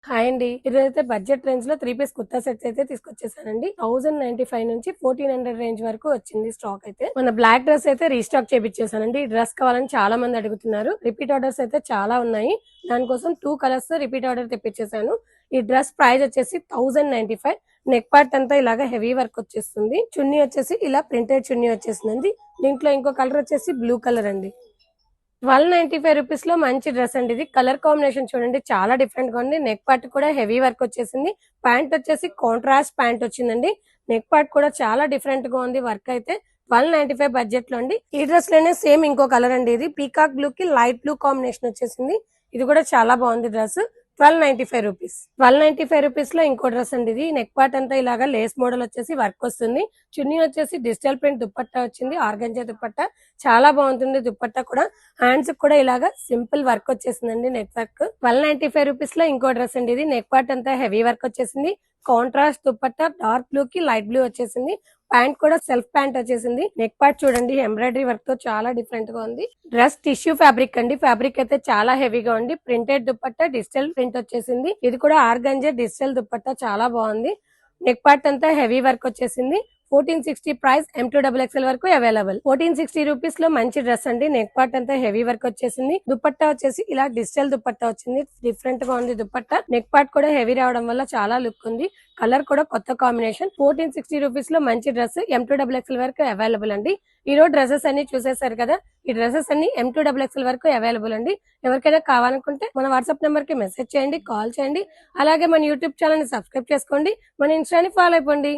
Hi అండి. ఇదైతే budget range లో 3 పీస్ కుర్తా సెట్స్ అయితే తీసుకొచ్చేసానండి. 1095 నుంచి 1400 రేంజ్ వరకు వచ్చింది స్టాక్ అయితే. మన బ్లాక్ డ్రెస్ అయితే రీస్టాక్ చేపించేసానండి. ఈ డ్రెస్ కావాలని చాలా మంది అడుగుతున్నారు. రిపీట్ ఆర్డర్స్ అయితే చాలా ఉన్నాయి. దానికోసం 2 కలర్స్ రిపీట్ ఆర్డర్ తెప్పించేసాను. ఈ డ్రెస్ ప్రైస్ వచ్చేసి 1095. నెక్ పార్ట్ అంతా ఇలాగా హెవీ వర్క్ వచ్చేస్తుంది. చున్నీ వచ్చేసి ఇలా ప్రింటెడ్ చున్నీ వచ్చేసిందండి. దీంట్లో ఇంకో కలర్ వచ్చేసి బ్లూ కలర్ అండి. 1295 రూపీస్ లో మంచి డ్రెస్ అండి. ఇది కలర్ కాంబినేషన్ చూడండి, చాలా డిఫరెంట్ గా ఉంది. నెక్ పార్ట్ కూడా హెవీ వర్క్ వచ్చేసింది. ప్యాంట్ వచ్చేసి కాంట్రాస్ట్ ప్యాంట్ వచ్చిందండి. నెక్ పార్ట్ కూడా చాలా డిఫరెంట్ గా ఉంది. వర్క్ అయితే 1295 బడ్జెట్ లో అండి. ఈ డ్రెస్ లోనే సేమ్ ఇంకో కలర్ అండి. ఇది పీకాక్ బ్లూ కి లైట్ బ్లూ కాంబినేషన్ వచ్చేసింది. ఇది కూడా చాలా బాగుంది డ్రెస్. 1295 రూపీస్. 1295 రూపీస్ లో ఇంకో డ్రెస్ అండి. ఇది నెక్ పార్ట్ అంతా ఇలాగా లేస్ మోడల్ వచ్చేసి వర్క్ వస్తుంది. చున్నీ వచ్చేసి డిజిటల్ ప్రింట్ దుపట్టా వచ్చింది. ఆర్గంజా దుపట్టా చాలా బాగుంటుంది. దుపట్టా కూడా హ్యాండ్స్ కూడా ఇలాగా సింపుల్ వర్క్ వచ్చేసిందండి. నెక్ వర్క్ 1295 రూపీస్ లో ఇంకో డ్రెస్ అండి. ఇది నెక్ పార్ట్ అంతా హెవీ వర్క్ వచ్చేసింది. కాంట్రాస్ట్ దుపట్టా డార్క్ బ్లూ కి లైట్ బ్లూ వచ్చేసింది. ప్యాంట్ కూడా సెల్ఫ్ ప్యాంట్ వచ్చేసింది. నెక్ పార్ట్ చూడండి ఎంబ్రాయిడరీ వర్క్ తో చాలా డిఫరెంట్ గా ఉంది. డ్రెస్ టిష్యూ ఫ్యాబ్రిక్ అండి. ఫ్యాబ్రిక్ అయితే చాలా హెవీగా ఉంది. ప్రింటెడ్ దుపట్టా డిజిటల్ ప్రింట్ వచ్చేసింది. ఇది కూడా ఆర్గంజా డిజిటల్ దుపట్టా చాలా బాగుంది. నెక్ పార్ట్ అంతా హెవీ వర్క్ వచ్చేసింది. 1460 ప్రైస్. M2XXL వరకు అవైలబుల్. 1460 రూపీస్ లో మంచి డ్రెస్ అండి. నెక్ పార్ట్ అంతా హెవీ వర్క్ వచ్చేసింది. దుపట్టా వచ్చేసి ఇలా డిజిటల్ దుపట్టా వచ్చింది. డిఫరెంట్ గా ఉంది దుపట్టా. నెక్ పార్ట్ కూడా హెవీ రావడం వల్ల చాలా లుక్ ఉంది. కలర్ కూడా కొత్త కాంబినేషన్. 1460 రూపీస్ లో మంచి డ్రెస్ M2XXL వరకు అవైలబుల్ అండి. ఈ రోజు డ్రెస్సెస్ అన్ని చూసేసారు కదా. ఈ డ్రెస్సెస్ అన్ని M2XXL వరకు అవైలబుల్ అండి. ఎవరికైనా కావాలనుకుంటే మన వాట్సాప్ నెంబర్ కి మెసేజ్ చేయండి, కాల్ చేయండి. అలాగే మన యూట్యూబ్ ఛానల్ ని సబ్స్క్రైబ్ చేసుకోండి. మన ఇన్స్టాని ఫాలో అయిపోండి.